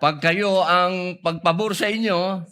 pag kayo ang pagpabor sa inyo,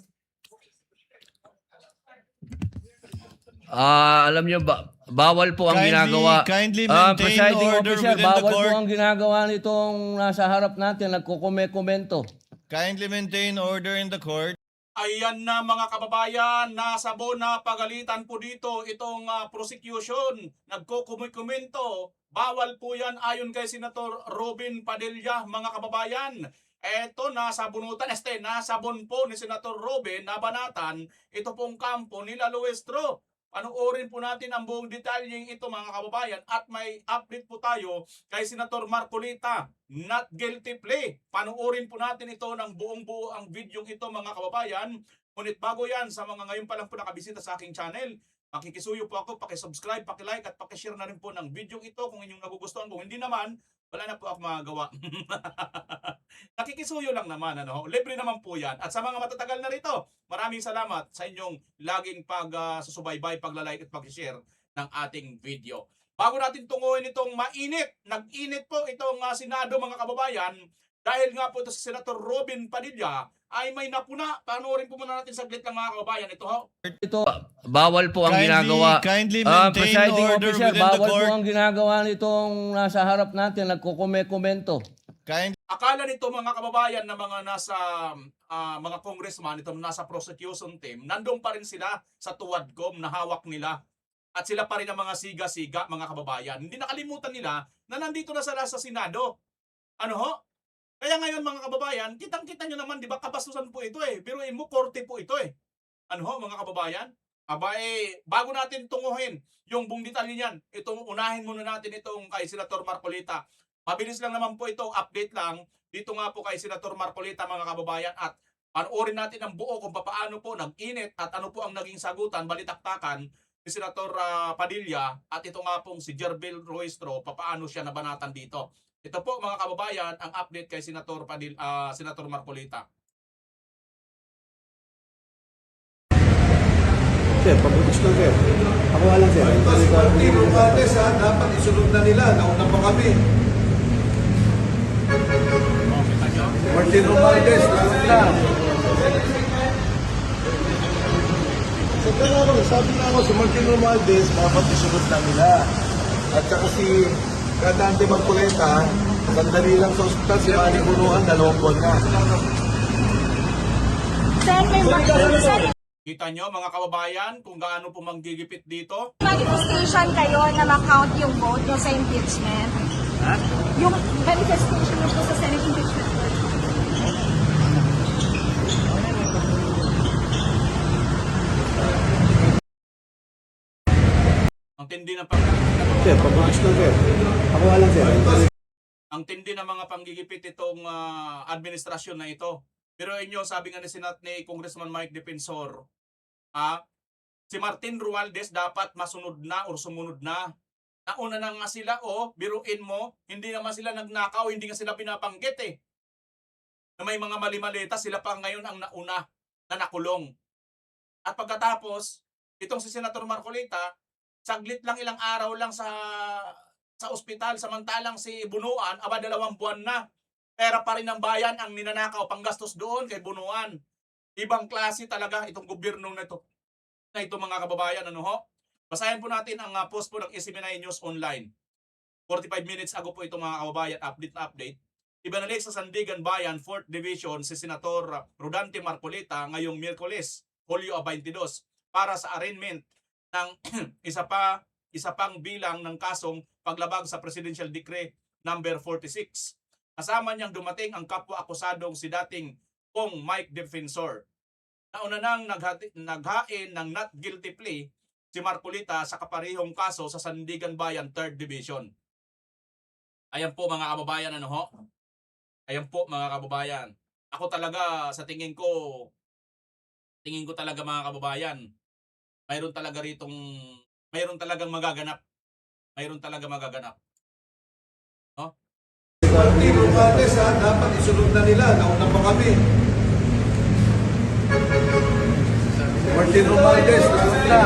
alam nyo ba, bawal po ang ginagawa. Kindly maintain Presiding order officer, within the bawal po court. ang ginagawa nitong nasa harap natin, nagkukomento. Kindly maintain order in the court. Ayan na mga kababayan, nasabo na pagalitan po dito itong prosecution. Nagkukomento, bawal po yan ayon kay Senator Robin Padilla mga kababayan. Eto nasabunutan, nasabon po ni Senator Robin nabanatan ito pong kampo nila Luestro. Panoorin po natin ang buong detalyeng ito mga kababayan at may update po tayo kay Senator Marcolita, not guilty plea. Panoorin po natin ito ng buong-buo ang video ito mga kababayan. Ngunit bago yan, sa mga ngayon pa lang po nakabisita sa aking channel, makikisuyo po ako, pakisubscribe, pakilike at pakishare na rin po ng video ito kung inyong nagugustuhan. Kung hindi naman, wala na po ako magagawa. Nakikisuyo lang naman, ano? Libre naman po yan. At sa mga matatagal na rito, maraming salamat sa inyong laging pagsusubaybay, paglalike at pag-share ng ating video. Bago natin tunguhin itong mainit, nag-init po itong Senado mga kababayan, dahil nga po ito si Senator Robin Padilla ay may napuna. Panoorin po muna natin saglit lang mga kababayan. Ito ho. Ito, bawal po ang ginagawa. Kindly maintain Presiding order officer, within the bawal po court. ang ginagawa nitong nasa harap natin, nagkukomento. Akala nito mga kababayan na mga nasa mga congressman, itong nasa prosecution team, nandun pa rin sila sa tuwadcom na hawak nila. At sila pa rin ang mga siga-siga mga kababayan. Hindi nakalimutan nila na nandito na sila sa Senado. Ano ho? Kaya ngayon mga kababayan, kitang-kita nyo naman, di ba, kabastusan po ito eh. Biruin mo, korte po ito eh. Ano ho mga kababayan? Aba bago natin tunguhin yung buong detalye niyan, unahin muna natin itong kay Senator Marcolita. Mabilis lang naman po ito, update lang. Dito nga po kay Senator Marcolita mga kababayan at panoorin natin ang buo kung paano po nag-init at ano po ang naging sagutan, balitaktakan ni Senator Padilla at ito nga pong si Jerbil Ruistro, paano siya nabanatan dito. Ito po mga kababayan ang update kay Senator Senator Marcolita. Sir, pabutis lang sir. Ako lang sir. Ito si Martin Romualdez ha, dapat isunod na nila, nauna pa kami. Martin Romualdez, isunod na. Sabi na ako, si Martin Romualdez, dapat isunod na nila. At saka si Kadante Marcolita, sandali lang sa ospital, si Manny Bunuan, 2 buwan na. Kita nyo mga kababayan kung gaano po manggigipit dito. Manifestation kayo na ma-count yung vote nyo sa impeachment? Ha? Yung manifestation nyo po sa Senate impeachment vote? Ang tindi ng Sir, pabutis lang sir. Ako lang sir. ang tindi ng mga panggigipit itong administrasyon na ito. Pero inyo, sabi nga ni Congressman Mike Defensor, si Martin Romualdez dapat masunod na o sumunod na. Nauna na nga sila biruin mo, hindi naman sila nagnakaw, hindi nga sila pinapanggit eh. Na may mga mali-malita, sila pa ngayon ang nauna na nakulong. At pagkatapos, itong si Senator Marcolita, saglit lang ilang araw lang sa ospital, samantalang si Bunuan, 2 buwan na. Pera pa rin ng bayan ang ninanakaw, panggastos doon kay Bunuan. Ibang klase talaga itong gobyerno na ito. Mga kababayan, ano ho? Basahin po natin ang post po ng SMNI News Online. 45 minutes ago po ito mga kababayan, update na update. Ibinalik sa Sandigan Bayan, 4th Division, si Senator Rodante Marcolita ngayong Miyerkules, Hulyo 22, para sa arraignment ng isa pang bilang ng kasong paglabag sa Presidential Decree number 46. Kasama niyang dumating ang kapwa-akusadong si dating Kong Mike Defensor. Nauna nang naghain ng not guilty plea si Marcolita sa kaparehong kaso sa Sandigan Bayan 3rd Division. Ayan po mga kababayan, ano ho? Ayan po mga kababayan. Ako talaga sa tingin ko talaga mga kababayan, mayroon talagang magaganap. Mayroon talaga magaganap. No? Martin Romualdez ha, dapat isunod na nila, nauna pa kami. Martin Romualdez, isunod na.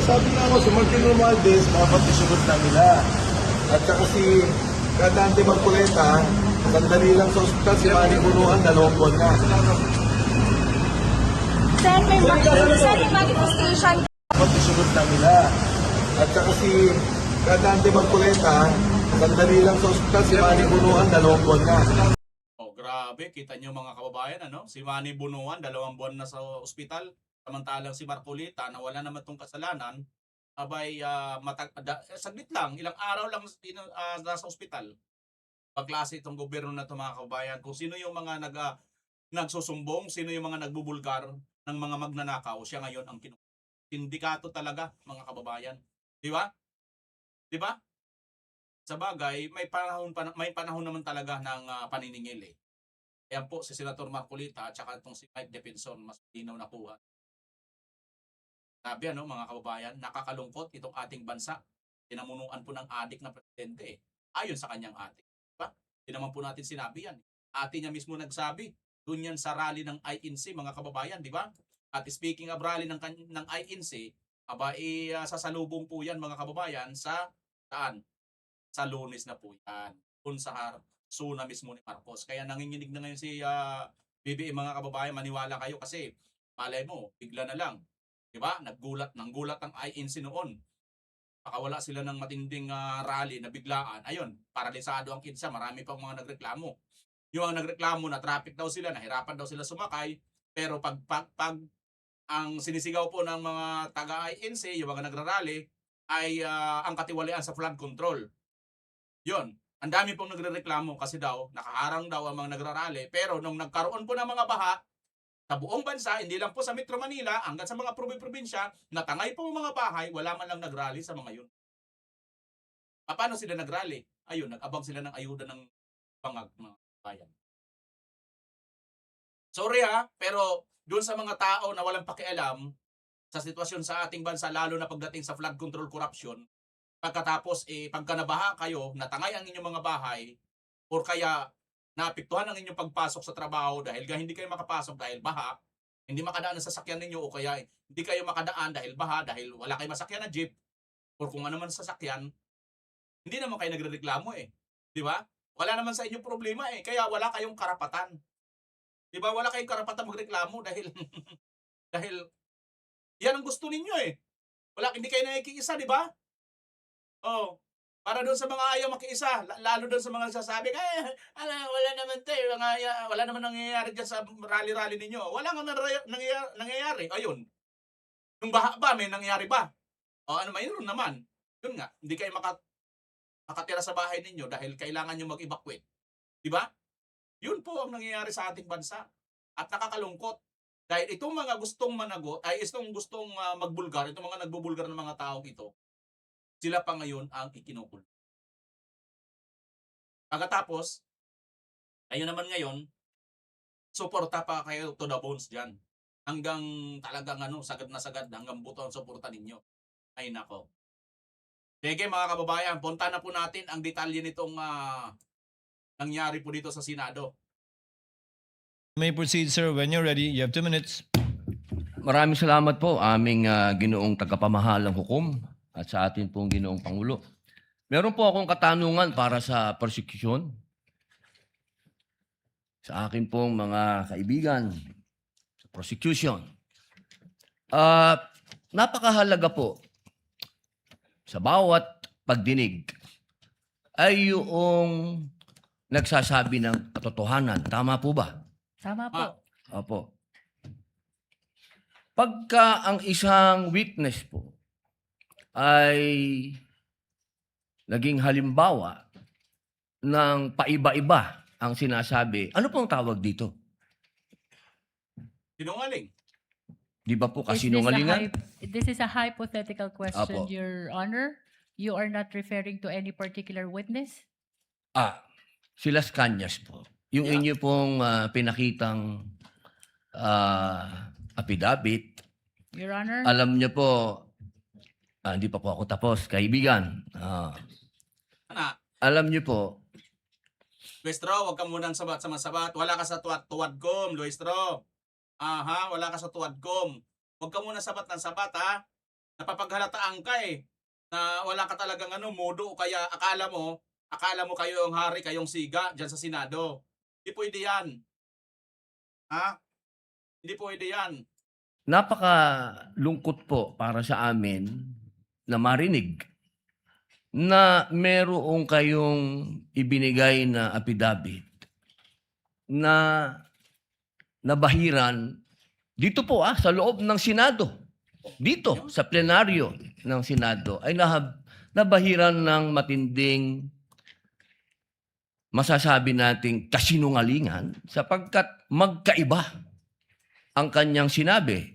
Sabi na ako, si Martin Romualdez, dapat isunod na nila. At saka si Kadante Marcoleta, sandali lang sa ospital, si Manny Bunuan, 2 buwan na. Sen, may manifestation. Dapat isunod na nila. At saka si Kadante Marcoleta, sandali lang sa ospital, si Manny Bunuan, 2 buwan na. Oh, grabe. Kita nyo mga kababayan, ano? Si Manny Bunuan, 2 buwan na sa ospital. Samantalang si Marcolita, na wala naman tong kasalanan, abay, saglit lang, ilang araw lang nasa ospital. Pagklase itong gobyerno na ito mga kababayan, kung sino yung mga nagsusumbong, sino yung mga nagbubulgar ng mga magnanakaw, siya ngayon ang sindikato talaga mga kababayan. Di ba? Di ba? Sa bagay, may panahon naman talaga ng paniningil eh. Ayan po si Senator Marcolita at saka itong si Mike Defenson, mas linaw na kuha. Sabi ano mga kababayan, nakakalungkot itong ating bansa. Pinamunuan po ng adik na presidente eh. Ayon sa kanyang adik. Diba? Hindi naman po natin sinabi yan. Ate niya mismo nagsabi. Doon yan sa rally ng INC mga kababayan, di ba? At speaking of rally ng INC, sasalubong po yan mga kababayan sa saan? Sa Lunes na po yan. Kung sa Suna mismo ni Marcos. Kaya nanginginig na ngayon si BBM mga kababayan, maniwala kayo kasi malay mo, bigla na lang. Diba? Nanggulat ang INC noon. Pakawala sila ng matinding rally na biglaan. Ayun, paralisado ang KIDSA. Marami pang mga nagreklamo. Yung mga nagreklamo na traffic daw sila, nahirapan daw sila sumakay. Pero pag ang sinisigaw po ng mga taga-INC, yung mga nagrarally, ay ang katiwalian sa flood control. Yun. Ang dami pong nagrereklamo kasi daw, nakaharang daw ang mga nagrarally. Pero nung nagkaroon po ng mga baha, sa buong bansa, hindi lang po sa Metro Manila, hanggang sa mga probinsya, natangay po ang mga bahay, wala man lang nagrally sa mga yun. Paano sila nagrally? Ayun, nag-abang sila ng ayuda ng pangag mga bayan. Sorry pero doon sa mga tao na walang pakialam sa sitwasyon sa ating bansa, lalo na pagdating sa flood control corruption, pagkatapos pagka nabaha kayo, natangay ang inyong mga bahay, or kaya naapektuhan ang inyong pagpasok sa trabaho dahil hindi kayo makapasok dahil baha, hindi makadaan ang sasakyan ninyo o kaya hindi kayo makadaan dahil baha, dahil wala kayong masakyan na jeep or kung ano man sasakyan, hindi naman kayo nagrereklamo eh. Di ba? Wala naman sa inyong problema eh. Kaya wala kayong karapatan. Di ba? Wala kayong karapatan magreklamo dahil dahil yan ang gusto ninyo eh. Hindi kayo nakikiisa, di ba? Oh. Para doon sa mga ayaw makiisa, lalo doon sa mga nagsasabi, wala naman wala naman nangyayari dyan sa rally-rally ninyo. Wala nga nangyayari. Ayun. Yung baha ba, may nangyayari ba? O ano, mayroon naman. Yun nga, hindi kayo makatira sa bahay ninyo dahil kailangan nyo mag-evacuate. Diba? Yun po ang nangyayari sa ating bansa. At nakakalungkot. Dahil itong mga gustong managot, itong gustong magbulgar, itong mga nagbubulgar ng mga taong ito, sila pa ngayon ang ikinukul. Pagkatapos, ayun naman ngayon, suporta pa kayo to the bones dyan. Hanggang talagang sagad na sagad, hanggang buto ang suporta ninyo. Ay nako. Sige mga kababayan, punta na po natin ang detalye nitong nangyari po dito sa Senado. You may proceed, sir, when you're ready. You have 2 minutes. Maraming salamat po aming ginoong tagapamahalang hukom at sa atin pong ginoong Pangulo. Meron po akong katanungan para sa prosecution. Sa akin pong mga kaibigan sa prosecution. Napakahalaga po sa bawat pagdinig ay yung nagsasabi ng katotohanan. Tama po ba? Tama po. Opo. Pagka ang isang witness po ay naging halimbawa ng paiba-iba ang sinasabi, ano pong tawag dito? Sinungaling. Di ba po kasinungalingan? This is a hypothetical question, Apo. Your Honor. You are not referring to any particular witness? Si Las Cañas po. Yung Yeah. inyo pong pinakitang affidavit, Your Honor? alam niyo po, hindi pa po ako tapos, kaibigan. Alam niyo po, Luistro, huwag ka munang sabat sa masabat. Wala ka sa tuwadkom, Luistro. Wala ka sa tuwadkom. Huwag ka muna sabat ng sabat, ha? Napapaghalataan ka eh. Na wala ka talagang modo o kaya akala mo Akala mo kayo ang hari, kayong siga dyan sa Senado. Hindi pwede yan. Ha? Hindi pwede yan. Napakalungkot po para sa amin na marinig na merong kayong ibinigay na affidavit na nabahiran dito po sa loob ng Senado. Dito sa plenaryo ng Senado ay nabahiran ng matinding masasabi nating kasinungalingan sapagkat magkaiba ang kanyang sinabi.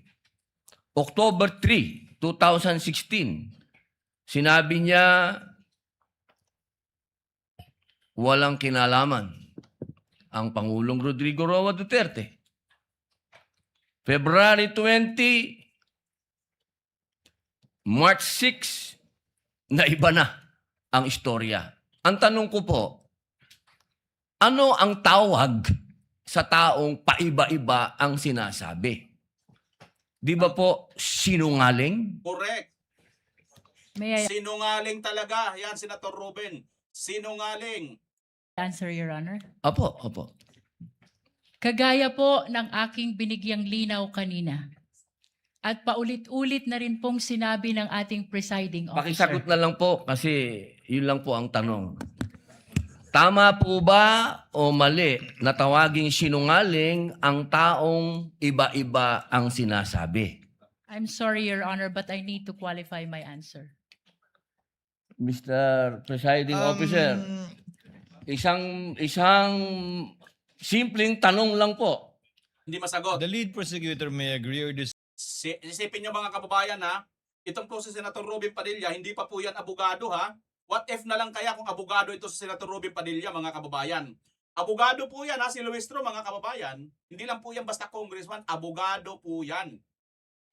October 3, 2016, sinabi niya walang kinalaman ang Pangulong Rodrigo Roa Duterte. February 20, March 6, na iba na ang istorya. Ang tanong ko po, ano ang tawag sa taong paiba-iba ang sinasabi? Di ba po sinungaling? Correct. May I Sinungaling talaga. Yan, Senator Ruben. Sinungaling. answer, Your Honor? Opo. Kagaya po ng aking binigyang linaw kanina at paulit-ulit na rin pong sinabi ng ating presiding officer. Pakisagot na lang po kasi yun lang po ang tanong. Tama po ba o mali na tawaging sinungaling ang taong iba-iba ang sinasabi? I'm sorry, Your Honor, but I need to qualify my answer. Mr. Presiding Officer, isang simpleng tanong lang po. Hindi masagot. The lead prosecutor may agree or disagree. Isipin nyo mga kababayan ha, itong po si Senator Ruben Padilla, hindi pa po yan abogado ha. What if na lang kaya kung abogado ito si Senator Ruben Padilla mga kababayan? Abogado po yan ha, si Luistro mga kababayan. Hindi lang po yan basta congressman, abogado po yan.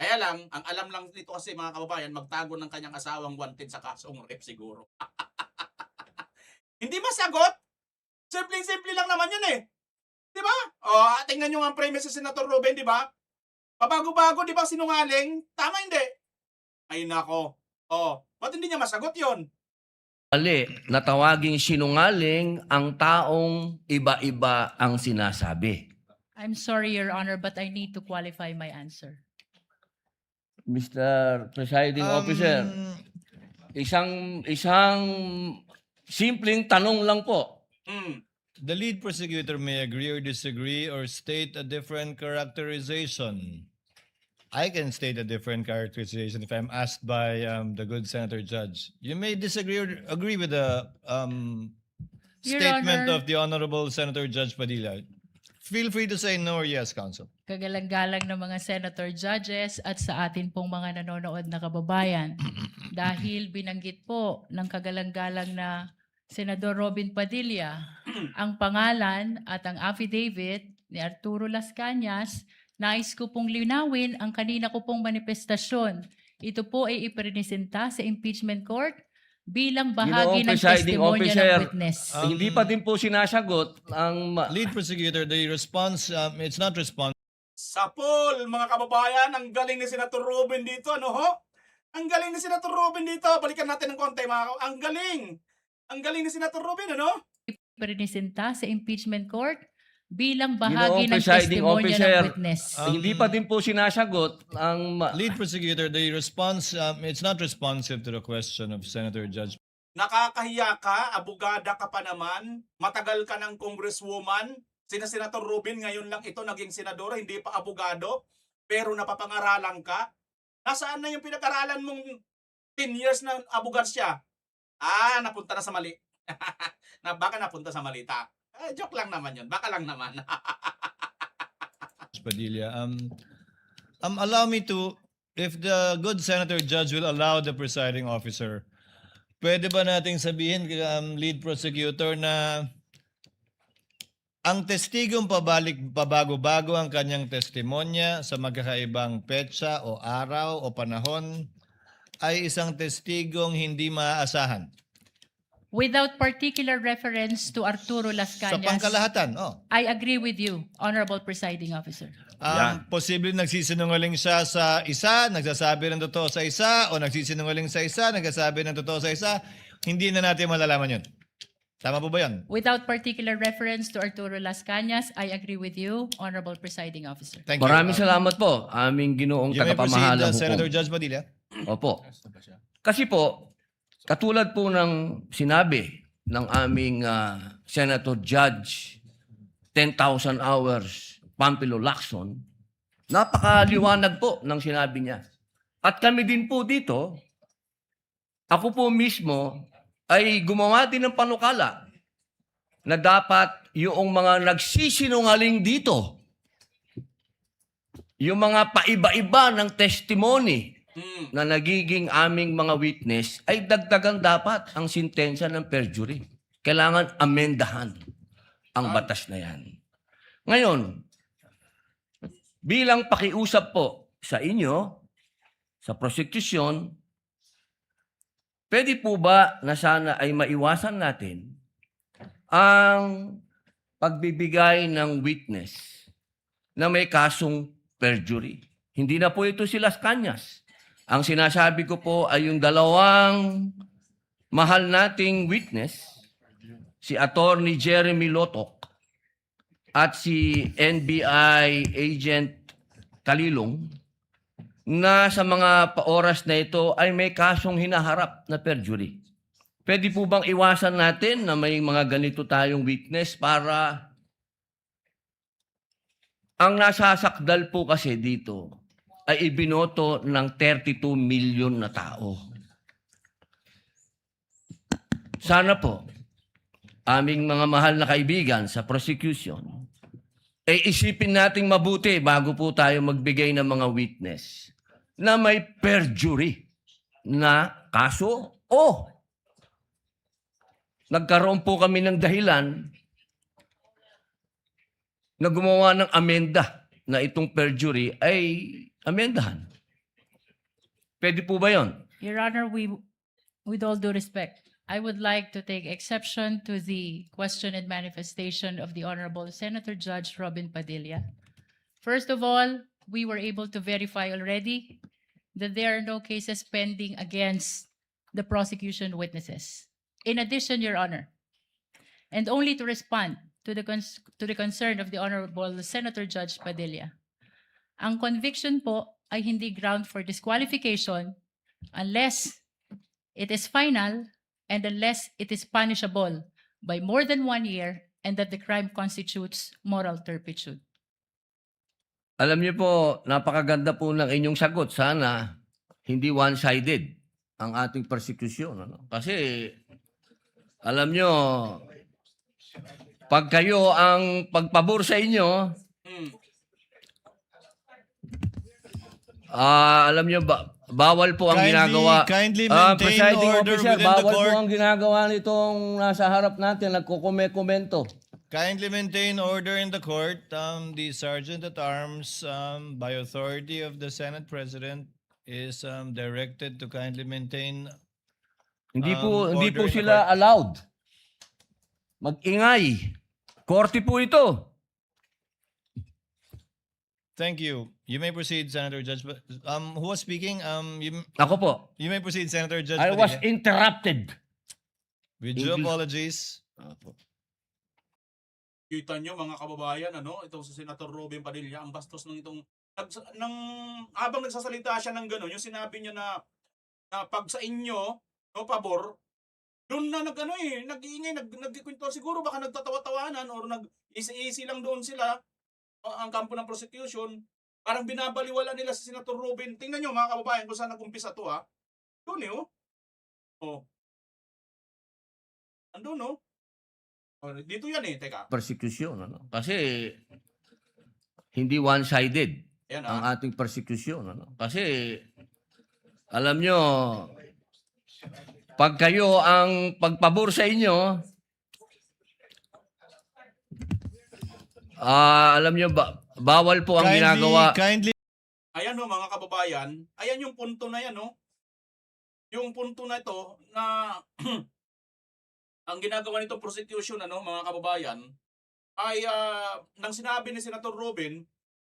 Kaya lang, ang alam lang nito kasi mga kababayan, magtago ng kanyang asawang wanted sa kasong rep siguro. Hindi masagot? Simpleng-simple lang naman yun eh. Di ba? O, tingnan nyo nga ang premise sa Senator Ruben, di ba? Pabago-bago, di ba sinungaling? Tama hindi? Ay nako. O, ba't hindi niya masagot yon? Mali na tawaging sinungaling ang taong iba-iba ang sinasabi. I'm sorry, Your Honor, but I need to qualify my answer. Mr. Presiding Officer, isang simpleng tanong lang po. The lead prosecutor may agree or disagree or state a different characterization. I can state a different characterization if I'm asked by the good Senator Judge. You may disagree or agree with the Your statement Honor. of the Honorable Senator Judge Padilla. Feel free to say no or yes, Counsel. Kagalang-galang ng mga senator judges at sa atin pong mga nanonood na kababayan. Dahil binanggit po ng kagalang-galang na Senador Robin Padilla ang pangalan at ang affidavit ni Arturo Las Cañas, nais ko pong linawin ang kanina ko pong manifestasyon. Ito po ay ipresenta sa impeachment court bilang bahagi ng Presiding testimonya Officer, ng witness. Hindi pa din po sinasagot ang Lead prosecutor, the response, it's not response. Sapol, mga kababayan, ang galing ni Senator Ruben dito, ano ho? Ang galing ni Senator Ruben dito. Balikan natin ng konti, mga kababayan. Ang galing. Ang galing ni Senator Ruben, ano? Ipresenta sa impeachment court bilang bahagi ng Presiding testimonya Officer, ng witness. hindi pa din po sinasagot ang Lead prosecutor, the response, it's not responsive to the question of Senator Judge. Nakakahiya ka, abogada ka pa naman, matagal ka ng congresswoman, Senator Ruben ngayon lang ito naging senadora, hindi pa abogado, pero napapangaralan ka. Nasaan na yung pinag-aralan mong 10 years na abogasya? Napunta na sa mali. Baka napunta sa malita. Joke lang naman yun. Baka lang naman. Padilla. Allow me to, if the good Senator Judge will allow the presiding officer, pwede ba nating sabihin, lead prosecutor, na ang testigong pabago-bago ang kanyang testimonya sa magkakaibang petsa o araw o panahon ay isang testigong hindi maaasahan? Without particular reference to Arturo Las Sa Cañas, pangkalahatan, I agree with you, Honorable Presiding Officer. Posible nagsisinungaling siya sa isa, nagsasabi ng totoo sa isa, o nagsisinungaling sa isa, nagsasabi ng totoo sa isa, hindi na natin malalaman yun. Tama po ba yan? Without particular reference to Arturo Las Cañas, I agree with you, Honorable Presiding Officer. Thank you. Maraming salamat po, aming ginoong You may proceed, tagapamahalang Senator hukom. Judge Padilla. Opo. Kasi po, katulad po ng sinabi ng aming Senator Judge 10,000 hours Pampilo Lacson, napakaliwanag po ng sinabi niya. At kami din po dito, ako po mismo ay gumawa din ng panukala na dapat yung mga nagsisinungaling dito, yung mga paiba-iba ng testimony na nagiging aming mga witness, ay dagdagan dapat ang sintensya ng perjury. Kailangan amendahan ang batas na yan. Ngayon, bilang pakiusap po sa inyo, sa prosecution, pwede po ba na sana ay maiwasan natin ang pagbibigay ng witness na may kasong perjury? Hindi na po ito si Las Cañas. Ang sinasabi ko po ay yung dalawang mahal nating witness, si Attorney Jeremy Lotok at si NBI Agent Kalilong, na sa mga oras na ito ay may kasong hinaharap na perjury. Pwede po bang iwasan natin na may mga ganito tayong witness para ang nasasakdal po kasi dito ay ibinoto ng 32 million na tao. Sana po, aming mga mahal na kaibigan sa prosecution, ay isipin nating mabuti bago po tayo magbigay ng mga witness na may perjury na kaso o nagkaroon po kami ng dahilan na gumawa ng amenda na itong perjury ay amendahan. Pwede po ba yon? Your Honor, with all due respect, I would like to take exception to the question and manifestation of the Honorable Senator Judge Robin Padilla. First of all, we were able to verify already that there are no cases pending against the prosecution witnesses. In addition, Your Honor, and only to respond to the concern of the Honorable Senator Judge Padilla, ang conviction po ay hindi ground for disqualification unless it is final and unless it is punishable by more than 1 year and that the crime constitutes moral turpitude. Alam niyo po, napakaganda po ng inyong sagot. Sana hindi one-sided ang ating persecution. Ano? Kasi, alam niyo, pag kayo ang pagpabor sa inyo, alam niyo, bawal po ang ginagawa. Kindly maintain Presiding order officer, within the bawal court. po ang ginagawa nitong nasa harap natin, nagkukume-komento. Kindly maintain order in the court. The Sergeant at Arms, by authority of the Senate President, is directed to kindly maintain. Hindi order po in the sila court. allowed. Mag-ingay. Korte po ito. Thank you. You may proceed, Senator Judge. Who was speaking? Ako po. You may proceed, Senator Judge. I was Padilla. interrupted. With due apologies. Kita nyo mga kababayan, ano, itong si Senator Robin Padilla, ang bastos ng itong, habang nagsasalita siya ng gano'n, yung sinabi niya na pag sa inyo, no, pabor, doon na nag-iingay, nagkikwento, siguro baka nagtatawa-tawanan or nag-easy lang doon sila, ang kampo ng prosecution, parang binabaliwala nila si Senator Robin. Tingnan nyo mga kababayan kung saan nag-umpisa to, ha. Doon eh, oh. Oh. Andun, no? Oh, dito yan eh, teka. Persecution. Ano? Kasi hindi one-sided Ayan, ang ating persecution. Ano? Kasi alam nyo, pag kayo ang pagpabor sa inyo, alam nyo, bawal po ang ginagawa. Kindly. Ayan no mga kababayan, ayan yung punto na yan no. Yung punto na ito na ang ginagawa nitong prosecution ano mga kababayan ay nang sinabi ni Senator Robin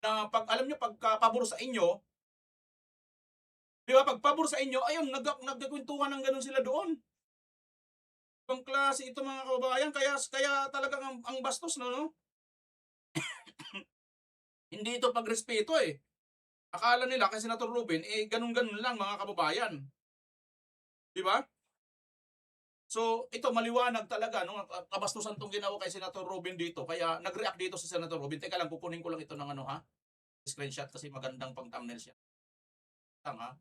na pag alam niyo pagpabor sa inyo, di ba pagpabor sa inyo, ayun nagkukwentuhan ng ganun sila doon. Ibang klase ito mga kababayan, kaya talagang ang bastos, no? Hindi ito pagrespeto eh. Akala nila kay Senator Robin, ganun-ganun lang mga kababayan. Di ba? So, ito maliwanag talaga, no? Kabastusan tong ginawa kay Senator Robin dito. Kaya nag-react dito si Senator Robin. Teka lang, kukunin ko lang ito ng screenshot kasi magandang pang thumbnail siya. Tanga.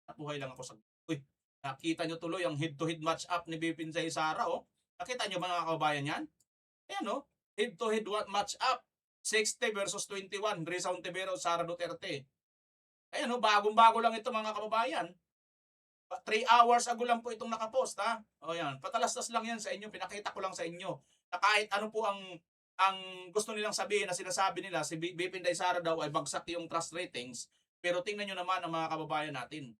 Nabuhay lang ako sa... Uy, nakita nyo tuloy ang head-to-head match-up ni Bipinsay Sara, oh. Nakita nyo mga kababayan yan? Ayan, oh. Head-to-head match-up. 60 versus 21. Risa Ontiveros, Sara Duterte. Ayan, oh. Bagong-bago lang ito mga kababayan. 3 hours ago lang po itong nakapost, ha? O yan, patalastas lang yan sa inyo. Pinakita ko lang sa inyo. Na kahit ano po ang gusto nilang sabihin na sinasabi nila, si Bipinsay Sara daw ay bagsak yung trust ratings. Pero tingnan nyo naman ang mga kababayan natin.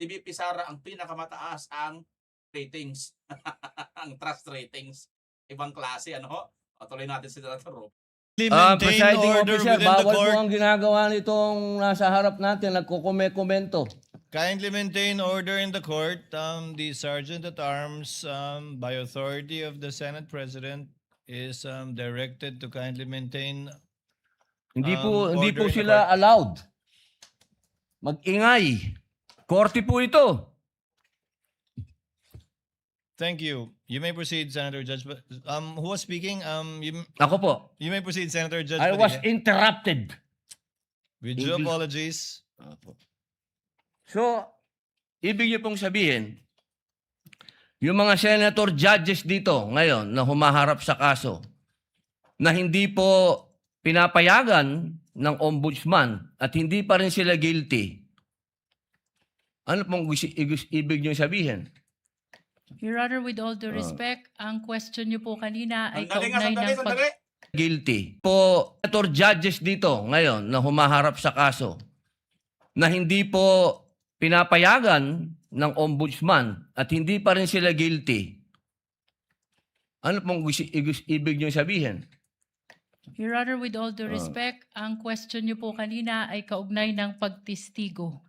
Si BP Sara ang pinakamataas ang ratings. Ang trust ratings. Ibang klase, ano? O, tuloy natin si Senator Rob. Maintain Presiding order officer, within the bawal po court. ang ginagawa nitong nasa harap natin, nagkukomento. Kindly maintain order in the court. The Sergeant at Arms, by authority of the Senate President, is directed to kindly maintain. Hindi po Order in the sila allowed. Mag-ingay. Korte po ito. Thank you. You may proceed, Senator Judge. Who was speaking? Ako po. You may proceed, Senator Judge. I was Padilla. interrupted. With due English. apologies. So, ibig niyo pong sabihin, yung mga senator judges dito ngayon na humaharap sa kaso, na hindi po pinapayagan ng ombudsman at hindi pa rin sila guilty, ano pong ibig niyo sabihin? Your Honor, with all due respect, ang question niyo po kanina ay Sandali nga, kaugnay sandali, ng sandali. Guilty. Po, senator judges dito ngayon na humaharap sa kaso, na hindi po pinapayagan ng ombudsman at hindi pa rin sila guilty, ano pong ibig niyo sabihin? Your Honor, with all due respect, ang question niyo po kanina ay kaugnay ng pagtistigo.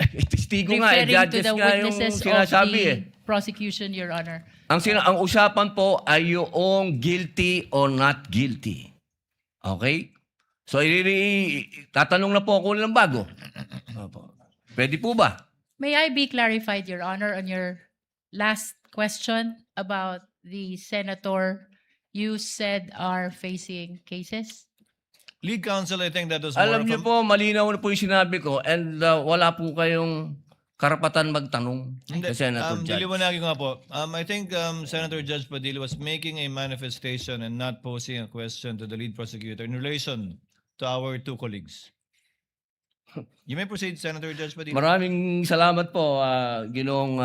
Testigo nga, Referring to judges the nga yung witnesses of sinasabi the eh. prosecution, Your Honor. Ang usapan po ay yung guilty or not guilty. Okay? So, tatanong na po ako ng bago. Opo. Pwede po ba? May I be clarified, Your Honor, on your last question about the senator you said are facing cases? Lead counsel, I think that was more Alam of niyo a... po, malinaw na po yung sinabi ko and wala po kayong karapatan magtanong Hindi, sa Senator Judge. diliwanagin ko nga po. I think Senator Judge Padilla was making a manifestation and not posing a question to the lead prosecutor in relation to our two colleagues. You may proceed, Senator Judge Padilla. Maraming salamat po, Ginoong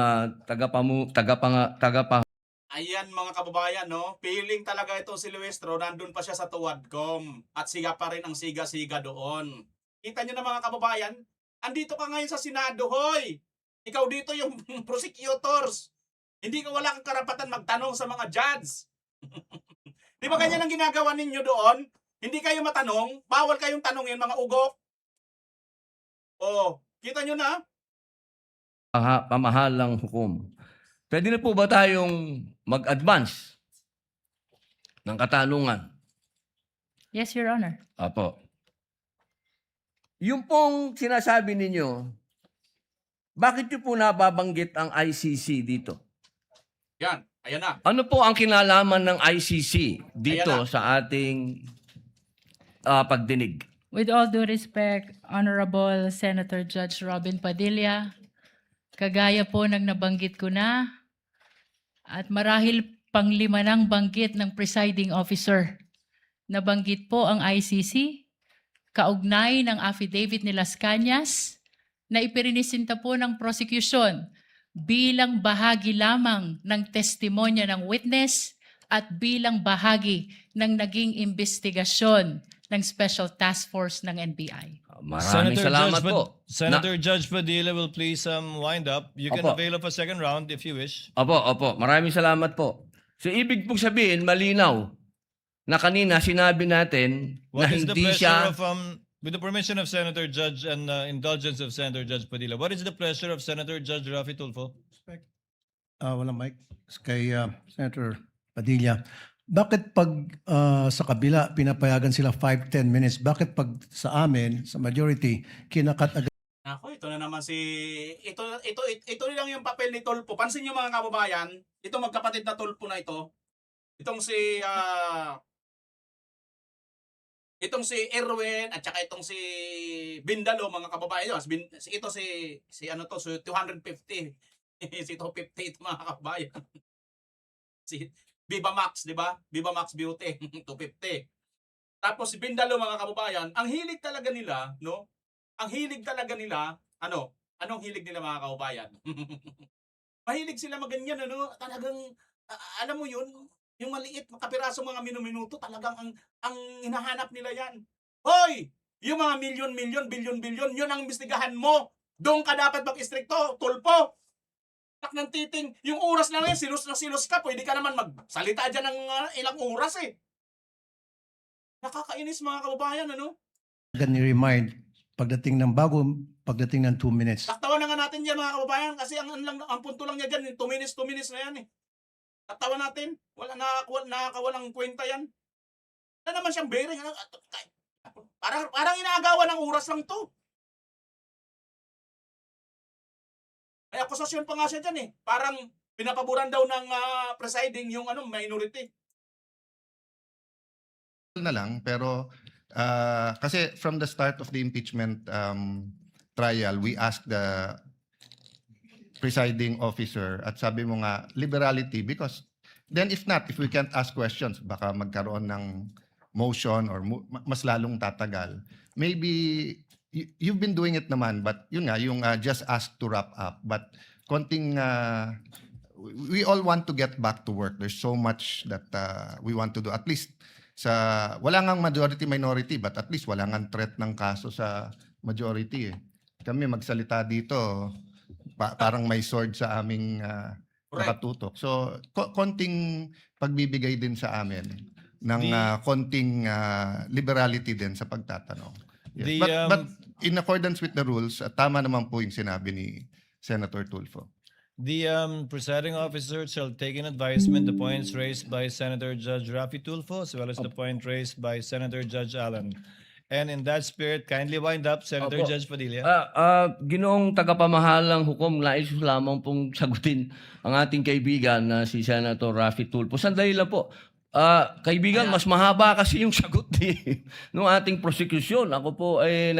Ayan mga kababayan, no? Feeling talaga ito si Luestro, nandun pa siya sa Tuwadcom at siga pa rin ang siga-siga doon. Kita nyo na mga kababayan, andito ka ngayon sa Senado, hoy! Ikaw dito yung prosecutors. Hindi ka wala kang karapatan magtanong sa mga judge. Di ba ganyan ang ginagawa ninyo doon? Hindi kayo matanong, bawal kayong tanongin mga ugok. Oh, kita nyo na? pamahalang hukom. Pwede na po ba tayong mag-advance ng katanungan? Yes, Your Honor. Apo. Yung pong sinasabi ninyo, bakit nyo po nababanggit ang ICC dito? Yan, ayan na. Ano po ang kinalaman ng ICC dito Ayan na. sa ating pagdinig? With all due respect, Honorable Senator Judge Robin Padilla, kagaya po ng nabanggit ko na at marahil panglima ng banggit ng presiding officer. Nabanggit po ang ICC, kaugnay ng affidavit ni Las Cañas na ipirinisinta po ng prosecution bilang bahagi lamang ng testimonya ng witness at bilang bahagi ng naging investigasyon ng Special Task Force ng NBI. Maraming salamat po. Senator Judge Padilla will please wind up. You can Opo. avail of a second round if you wish. Opo. Maraming salamat po. So, ibig pong sabihin, malinaw na kanina sinabi natin What na is the hindi pleasure siya... of with the permission of Senator Judge and indulgence of Senator Judge Padilla, what is the pleasure of Senator Judge Rafi Tulfo? Walang mic. Kay Senator Padilla. Bakit pag sa kabila pinapayagan sila 5-10 minutes, bakit pag sa amin, sa majority, kinakat agad? Ako, ito na naman ito lang yung papel ni Tulfo. Pansin niyo mga kababayan, ito magkapatid na Tulfo na ito. Itong si Erwin at saka itong si Bindalo mga kababayan. Ito si ano to, so 250. Si 250 ito mga kababayan. Si Viva Max, di ba? Viva Max Beauty, 250. Tapos si Bindalo mga kababayan, ang hilig talaga nila, no? Ang hilig talaga nila, anong hilig nila mga kababayan? Mahilig sila maganyan, ano? Talagang, alam mo yun, yung maliit, makapiraso mga minuminuto, talagang ang hinahanap nila yan. Hoy! Yung mga milyon-milyon, bilyon-bilyon, yun ang imbestigahan mo. Doon ka dapat mag-istrikto, Tulfo. Tak ng titing, yung oras lang yan, silos na silos ka, pwede ka naman magsalita dyan ng ilang oras eh. Nakakainis mga kababayan, ano? Ni-remind pagdating ng 2 minutes. Taktawan na nga natin yan mga kababayan kasi ang punto lang niya dyan, 2 minutes na yan eh. Taktawan natin, nakakawalang kwenta yan. Wala naman siyang bearing. Parang inaagawan ng oras lang to. May akusasyon pa nga siya dyan eh. Parang pinapaboran daw ng presiding yung minority. Na lang, pero kasi from the start of the impeachment trial, we asked the presiding officer at sabi mo nga, liberality, because then if we can't ask questions, baka magkaroon ng motion or mas lalong tatagal. Maybe you've been doing it naman, but yun nga, yung just ask to wrap up. But konting, we all want to get back to work. There's so much that we want to do. At least, wala ngang majority-minority, but at least wala ngang threat ng kaso sa majority eh. Kami magsalita dito, parang may sword sa aming nakatutok. So, konting pagbibigay din sa amin ng konting liberality din sa pagtatanong. Yes. But in accordance with the rules, tama naman po yung sinabi ni Senator Tulfo. The presiding officer shall take in advisement the points raised by Senator Judge Rafi Tulfo as well as the point raised by Senator Judge Allen. And in that spirit, kindly wind up, Senator Opo. Judge Padilla. Ginoong tagapamahalang hukom, nais ko lamang pong sagutin ang ating kaibigan na si Senator Rafi Tulfo. Sandali lang po. Kaibigan, mas mahaba kasi yung sagot ng ating prosecution. Ako po ay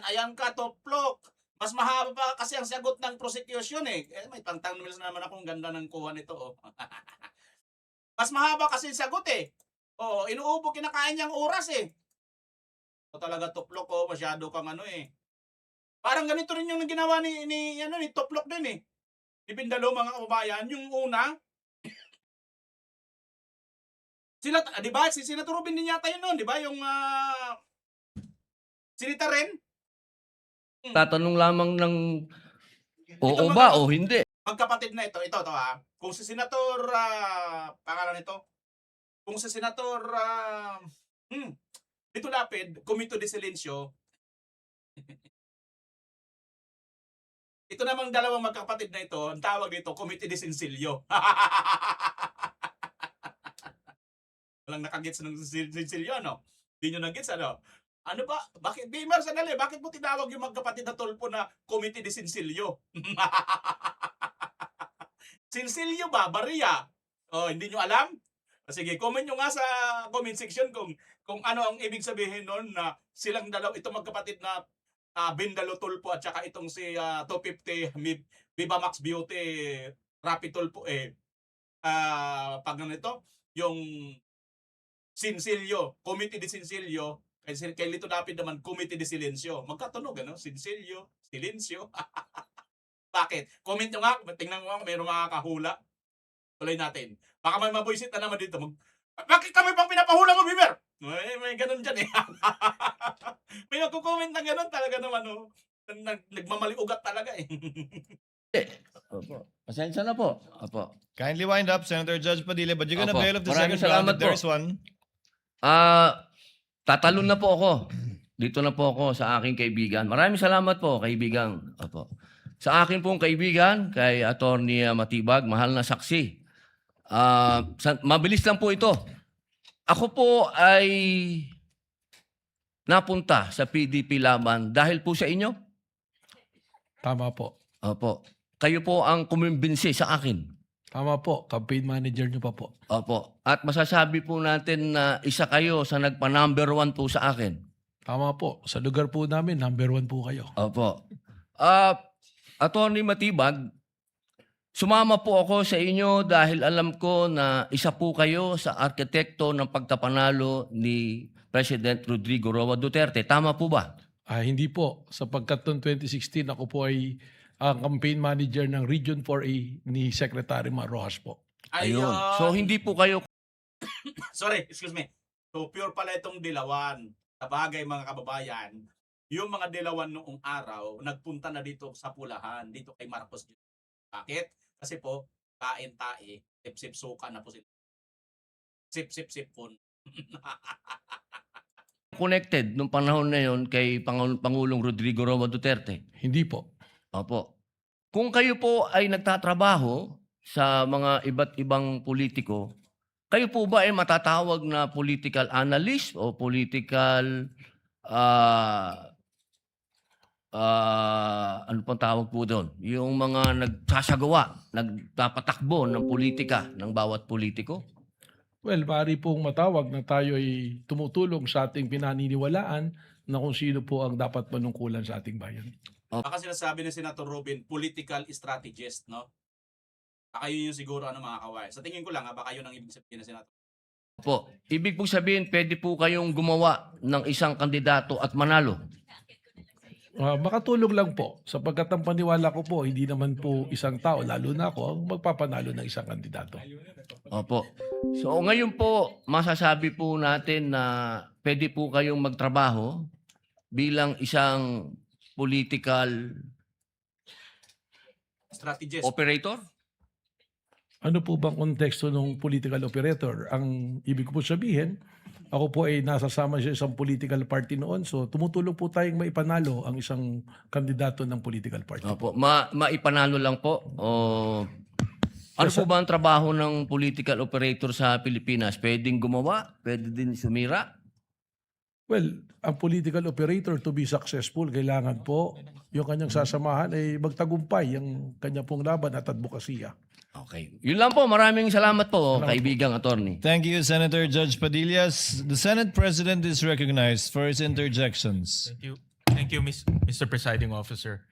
Ayan ka, Toplok. Mas mahaba pa kasi ang sagot ng prosecution eh. May pangtanong na naman akong ganda ng kuha nito. Oh. Mas mahaba kasi ang sagot eh. Oo, inuubo kinakain niyang oras eh. O talaga Toplok oh, masyado kang eh. Parang ganito rin yung ginawa ni Toplok din eh. Ni Bindalo mga kababayan, yung una, sila, di ba? Si Senator Robin din yata yun noon, di ba? Yung Sinita rin. tatanong lamang ng oo ba o hindi. Magkapatid na ito ha. Kung si Senator, pangalan nito, kung si Senator, Lito Lapid, Komito de Silencio, ito namang dalawang magkapatid na ito, ang tawag dito, Komite de Sincilio. Walang nakagets ng Sincilio, no? Hindi nyo nagets, ano? Ano ba? Bakit? Bimer, sandali. Bakit mo tinawag yung magkapatid na Tulfo na Komite de Sincilio? Sincilio ba? Baria? Oh, hindi nyo alam? Sige, comment nyo nga sa comment section kung ano ang ibig sabihin nun na silang dalaw, itong magkapatid na Bindalo Tulfo at saka itong si 250 Viva Max Beauty Rapi Tulfo pag ganito, yung Sincilio, Committee de Sincilio, kay Lito Lapid naman, Committee de Silencio. Magkatunog, ano? Sincilio, Silencio. Bakit? Comment nyo nga, tingnan mo nga, mayroong mga kahula. Tuloy natin. Baka may mabuisit na naman dito. Bakit kami pang pinapahula mo, Bimer? May ganun dyan eh. May nagko-comment na ganun talaga naman. Oh. Nagmamaliugat talaga eh. Opo. Pasensya na po. Opo. Kindly wind up, Senator Judge Padilla, but you're gonna Opo. bail of the Maraming second round salamat if there po. is one. Tatalon na po ako. Dito na po ako sa aking kaibigan. Maraming salamat po, kaibigan. Opo. Sa akin pong kaibigan, kay Attorney Matibag, mahal na saksi, mabilis lang po ito. Ako po ay napunta sa PDP Laban dahil po sa inyo. Tama po. Opo. Kayo po ang kumimbinsi sa akin. Tama po. Campaign manager nyo pa po. Opo. At masasabi po natin na isa kayo sa nagpa-number 1 po sa akin. Tama po. Sa lugar po namin, number 1 po kayo. Opo. Attorney Matibag, sumama po ako sa inyo dahil alam ko na isa po kayo sa arkitekto ng pagkapanalo ni President Rodrigo Roa Duterte. Tama po ba? Hindi po. Sapagkat noong 2016, ako po ay ang campaign manager ng Region 4A ni Secretary Mar Rojas po. Ayun. So hindi po kayo Sorry, excuse me. So pure pala itong dilawan. Sa bagay mga kababayan, yung mga dilawan noong araw, nagpunta na dito sa Pulahan, dito kay Marcos. Bakit? Kasi po, kain-tae, sip-sip suka na po sila. Sip-sip-sip po. connected nung panahon na yon kay Pangulong Rodrigo Roa Duterte. Hindi po. Opo. Kung kayo po ay nagtatrabaho sa mga iba't ibang politiko, kayo po ba ay matatawag na political analyst o political ano pang tawag po doon? Yung mga nagsasagawa, nagpapatakbo ng politika ng bawat politiko? Well, maaari pong matawag na tayo ay tumutulong sa ating pinaniniwalaan na kung sino po ang dapat manungkulan sa ating bayan. Baka sinasabi ni Senator Robin, political strategist, no? Baka yun yung siguro mga kaway. Sa tingin ko lang, baka yun ang ibig sabihin na Senator. Po, ibig po sabihin, pwede po kayong gumawa ng isang kandidato at manalo. Makatulong lang po sapagkat ang paniwala ko po, hindi naman po isang tao, lalo na ako, ang magpapanalo ng isang kandidato. Opo. So ngayon po, masasabi po natin na pwede po kayong magtrabaho bilang isang political Strategist. operator? Ano po bang konteksto ng political operator? Ang ibig ko po sabihin, ako po ay nasasama sa isang political party noon. So tumutulong po tayong maipanalo ang isang kandidato ng political party. Opo. Maipanalo lang po. O, ano po ba ang trabaho ng political operator sa Pilipinas? Pwedeng gumawa? Pwede din sumira? Well, ang political operator to be successful, kailangan po yung kanyang sasamahan ay magtagumpay ang kanya pong laban at advokasya. Okay. Yun lang po. Maraming salamat po, kaibigang attorney. Thank you, Senator Judge Padilla. The Senate President is recognized for his interjections. Thank you. Thank you, Mr. Presiding Officer.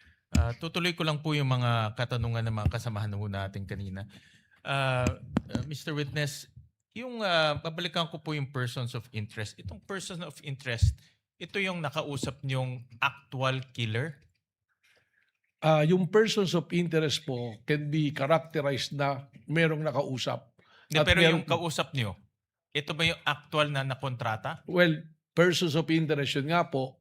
Tutuloy ko lang po yung mga katanungan ng mga kasamahan ho natin kanina. Mr. Witness, yung babalikan ko po yung persons of interest. Itong persons of interest, ito yung nakausap niyong actual killer? Yung persons of interest po can be characterized na merong nakausap. At Pero merong- yung kausap niyo, ito ba yung actual na nakontrata? Well, persons of interest yun nga po.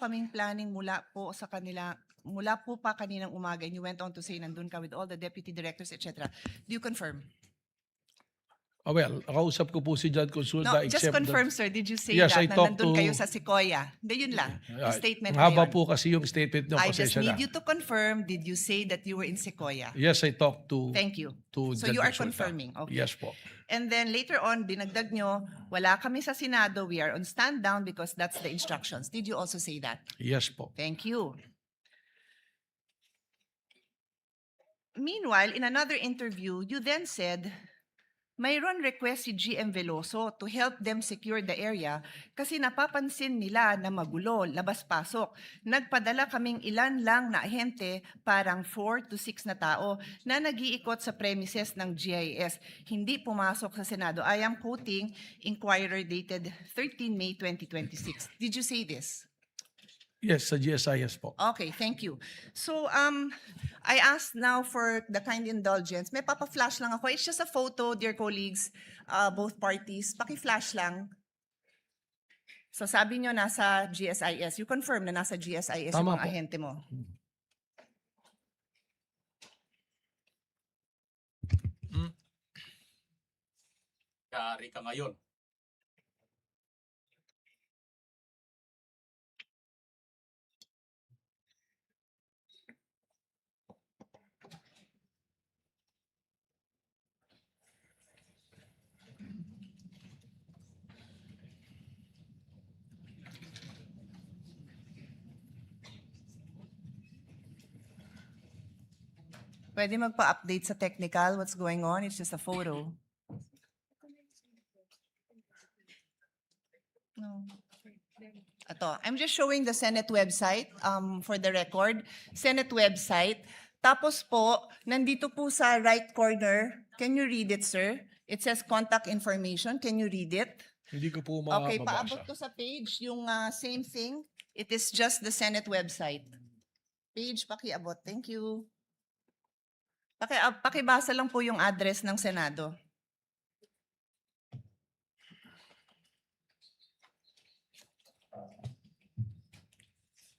Kaming planning mula po sa kanila, mula po pa kaninang umaga, and you went on to say nandun ka with all the deputy directors, etc. Do you confirm? Well, nakausap ko po si John Consulta. No, just except confirm, sir. Did you say Yes, that I na talked nandun to- kayo sa Sequoia? Hindi, yun lang. Yung statement na Haba yun. po kasi yung statement nyo. I just pasensya need na. you to confirm, did you say that you were in Sequoia? Yes, I talked to Thank you. So John you are Consulta. confirming. Okay. Yes po. And then later on, dinagdag nyo, wala kami sa Senado, we are on stand down because that's the instructions. Did you also say that? Yes po. Thank you. Meanwhile, in another interview, you then said, mayroon request si GM Veloso to help them secure the area kasi napapansin nila na magulo, labas-pasok. Nagpadala kaming ilan lang na ahente, parang 4 to 6 na tao, na nag-iikot sa premises ng GIS. Hindi pumasok sa Senado. I am quoting Inquirer dated 13 May 2026. Did you say this? Yes, sa GSIS po. Okay, thank you. So, I ask now for the kind indulgence. May papa-flash lang ako. It's just a photo, dear colleagues, both parties. Paki-flash lang. So, sabi nyo nasa GSIS. You confirm na nasa GSIS yung Tama mga po. ahente mo. Yari ka ngayon. Pwede magpa-update sa technical what's going on. It's just a photo. No. Ito, I'm just showing the Senate website for the record. Senate website. Tapos po, nandito po sa right corner. Can you read it, sir? It says contact information. Can you read it? Hindi ko po Okay, mabasa. paabot ko sa page yung same thing. It is just the Senate website. Page, pakiabot. Thank you. Pakibasa lang po yung address ng Senado.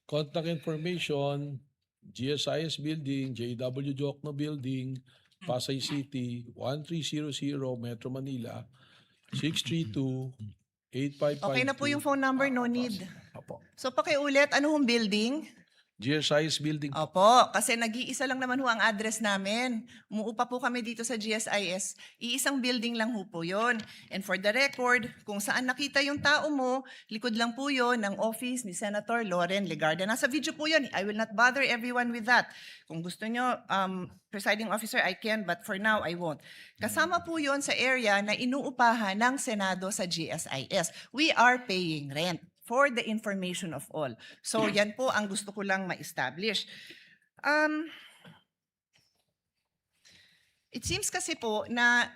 Contact information, GSIS Building, JW Jokno Building, Pasay City, 1300 Metro Manila, 632-8552. Okay na po yung phone number, no need. Opo. So pakiulit, ano hong building? GSIS Building. Opo, kasi nag-iisa lang naman ho ang address namin. Umuupa po kami dito sa GSIS. Iisang building lang ho po yun. And for the record, kung saan nakita yung tao mo, likod lang po yun ng office ni Senator Loren Legarda. Nasa video po yun. I will not bother everyone with that. Kung gusto nyo, presiding officer, I can, but for now, I won't. Kasama po yun sa area na inuupahan ng Senado sa GSIS. We are paying rent for the information of all. So yan po ang gusto ko lang ma-establish. It seems kasi po na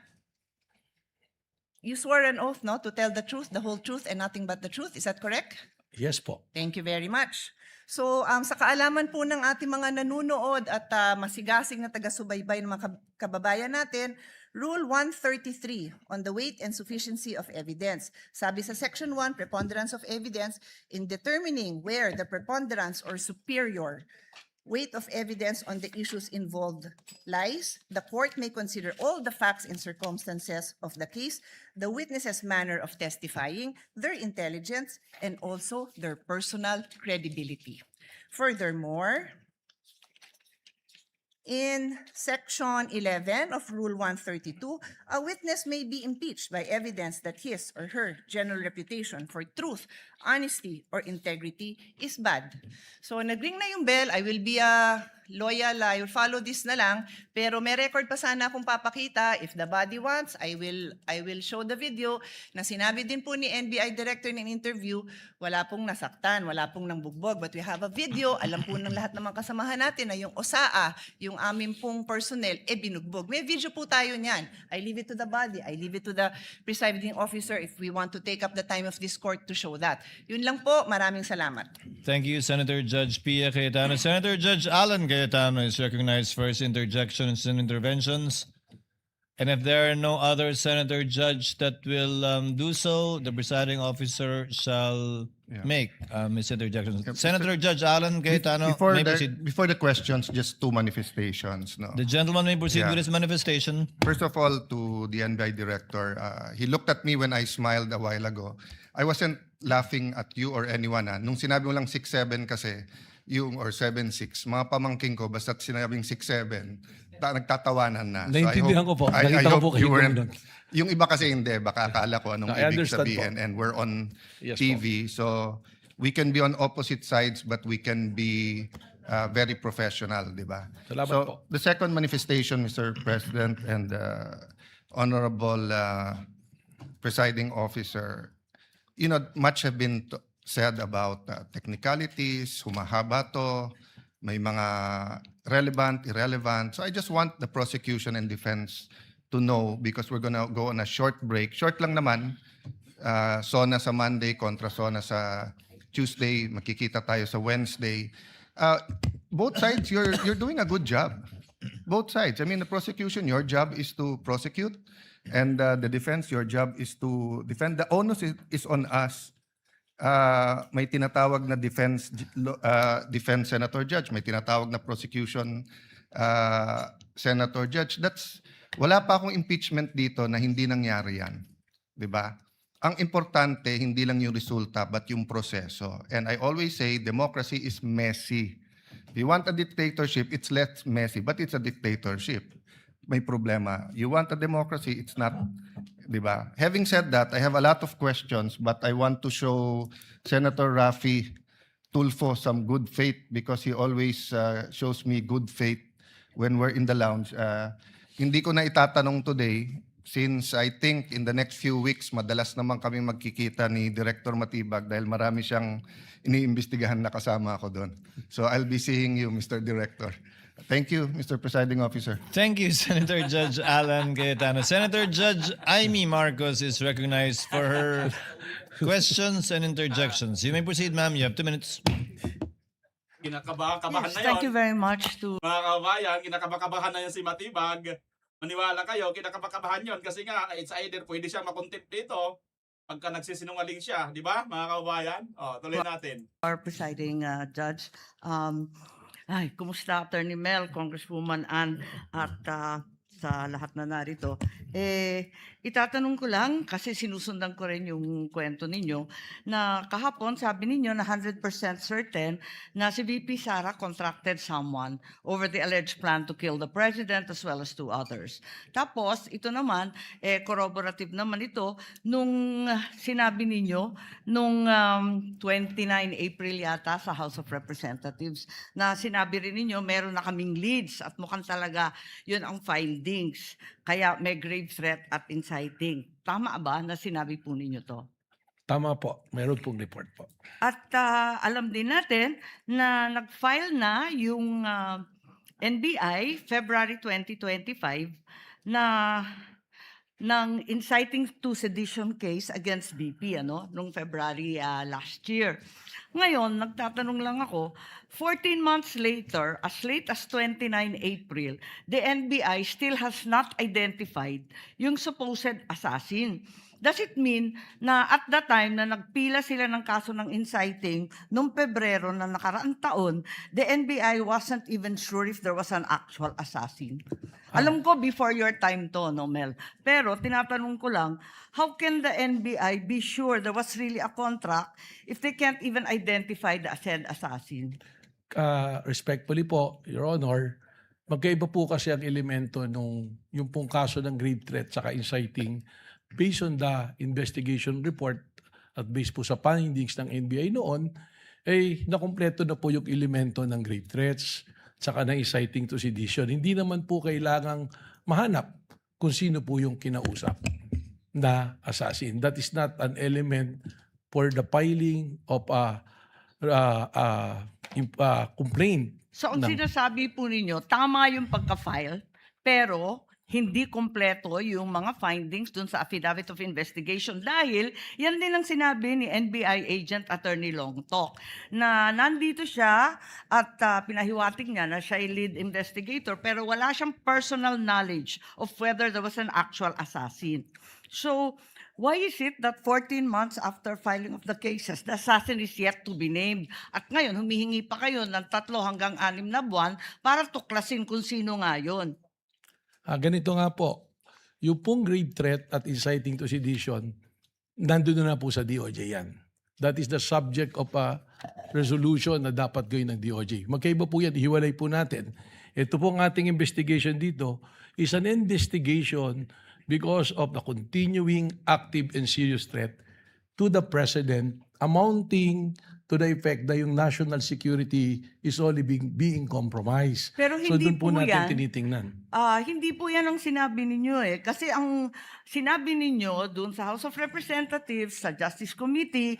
you swore an oath, no, to tell the truth, the whole truth, and nothing but the truth. Is that correct? Yes po. Thank you very much. So sa kaalaman po ng ating mga nanunood at masigasig na taga-subaybay ng mga kababayan natin, Rule 133 on the weight and sufficiency of evidence. Sabi sa Section 1, preponderance of evidence, in determining where the preponderance or superior weight of evidence on the issues involved lies, the court may consider all the facts and circumstances of the case, the witness's manner of testifying, their intelligence, and also their personal credibility. Furthermore, in Section 11 of Rule 132, a witness may be impeached by evidence that his or her general reputation for truth, honesty, or integrity is bad. So nagring na yung bell, I will be loyal, I will follow this na lang, pero may record pa sana akong papakita. If the body wants, I will show the video na sinabi din po ni NBI Director in an interview, wala pong nasaktan, wala pong nangbugbog, but we have a video, alam po ng lahat ng mga kasamahan natin na yung OSAA, yung aming pong personnel, binugbog. May video po tayo niyan. I leave it to the body, I leave it to the presiding officer if we want to take up the time of this court to show that. Yun lang po, maraming salamat. Thank you, Senator Judge Pia Cayetano. Senator Judge Alan Cayetano is recognized for his interjections and interventions. And if there are no other Senator Judge that will do so, the presiding officer shall make his interjections. Senator Judge Alan Cayetano may proceed. Before the questions, just two manifestations. No? The gentleman may proceed Yeah. with his manifestation. First of all, to the NBI director, he looked at me when I smiled a while ago. I wasn't laughing at you or anyone. Nung sinabi mo lang 6'7" kasi, yung or 7'6", mga pamangking ko, basta't sinabing 6'7", nagtatawanan na. Naintindihan ko po. I Nakita ko hope po you kayo weren't, doon. yung iba kasi hindi, baka akala ko anong I ibig understand sabihin. po. And we're on Yes TV, so we can be on opposite sides, but we can be very professional, di ba? Salamat So, po. the second manifestation, Mr. President and Honorable Presiding Officer, you know, much have been said about technicalities, humahaba to, may mga relevant, irrelevant. So I just want the prosecution and defense to know because we're gonna go on a short break. Short lang naman, SONA sa Monday kontra SONA sa Tuesday, makikita tayo sa Wednesday. Both sides, you're doing a good job. Both sides. I mean, the prosecution, your job is to prosecute, and the defense, your job is to defend. The onus is on us. May tinatawag na defense senator judge, may tinatawag na prosecution senator judge. Wala pa akong impeachment dito na hindi nangyari yan. 'Di ba? Ang importante, hindi lang yung resulta, but yung proseso. And I always say, democracy is messy. If you want a dictatorship, it's less messy, but it's a dictatorship. May problema. You want a democracy, it's not, di ba? Having said that, I have a lot of questions, but I want to show Senator Raffy Tulfo some good faith because he always shows me good faith when we're in the lounge. Hindi ko na itatanong today since I think in the next few weeks, madalas naman kami magkikita ni Director Matibag dahil marami siyang iniimbestigahan na kasama ako doon. So I'll be seeing you, Mr. Director. Thank you, Mr. Presiding Officer. Thank you, Senator Judge Alan Cayetano. Senator Judge Amy Marcos is recognized for her questions and interjections. You may proceed, ma'am. You have 2 minutes. Kinakabahan na Thank you yun. very much to Mga kabayan, kinakabahan na yan si Matibag. Maniwala kayo, kinakabahan yun kasi nga, it's either pwede siyang makontempt dito pagka nagsisinungaling siya. Di ba, mga kabayan? O, tuloy natin. our presiding judge. Kumusta Attorney Mel, Congresswoman Ann, at sa lahat na narito. Itatanong ko lang, kasi sinusundan ko rin yung kwento ninyo, na kahapon sabi ninyo na 100% certain na si VP Sara contracted someone over the alleged plan to kill the president as well as 2 others. Tapos, ito naman, corroborative naman ito, nung sinabi ninyo, nung 29 April yata sa House of Representatives, na sinabi rin ninyo, meron na kaming leads at mukhang talaga yun ang findings. Kaya may grave threat at inciting. Tama ba na sinabi po ninyo to? Tama po, meron pong report po. At alam din natin na nag-file na yung NBI February 2025 na ng inciting to sedition case against BP nung February last year. Ngayon, nagtatanong lang ako, 14 months later, as late as 29 April, the NBI still has not identified yung supposed assassin. Does it mean na at that time na nagpila sila ng kaso ng inciting noong Pebrero na nakaraang taon, the NBI wasn't even sure if there was an actual assassin? Alam ko before your time to, no, Mel? Pero tinatanong ko lang, how can the NBI be sure there was really a contract if they can't even identify the said assassin? Respectfully po, Your Honor, magkaiba po kasi ang elemento nung yung pong kaso ng grave threat saka inciting based on the investigation report at based po sa findings ng NBI noon, nakumpleto na po yung elemento ng grave threats saka ng inciting to sedition. Hindi naman po kailangang mahanap kung sino po yung kinausap na assassin. That is not an element for the filing of a complaint. So ang sinasabi po ninyo, tama yung pagka-file, pero hindi kompleto yung mga findings dun sa affidavit of investigation dahil yan din ang sinabi ni NBI agent Attorney Longtok na nandito siya at pinahiwatig niya na siya ay lead investigator pero wala siyang personal knowledge of whether there was an actual assassin. So, why is it that 14 months after filing of the cases, the assassin is yet to be named? At ngayon, humihingi pa kayo ng 3 hanggang 6 na buwan para tuklasin kung sino nga yun. Ganito nga po, yung pong grave threat at inciting to sedition, nandun na po sa DOJ yan. That is the subject of a resolution na dapat gawin ng DOJ. Magkaiba po yan, ihiwalay po natin. Ito po ang ating investigation dito is an investigation because of the continuing active and serious threat to the President amounting to the effect that yung national security is only being compromised. Pero So hindi doon po po natin yan. tinitingnan. Hindi po yan ang sinabi ninyo eh. Kasi ang sinabi ninyo doon sa House of Representatives, sa Justice Committee,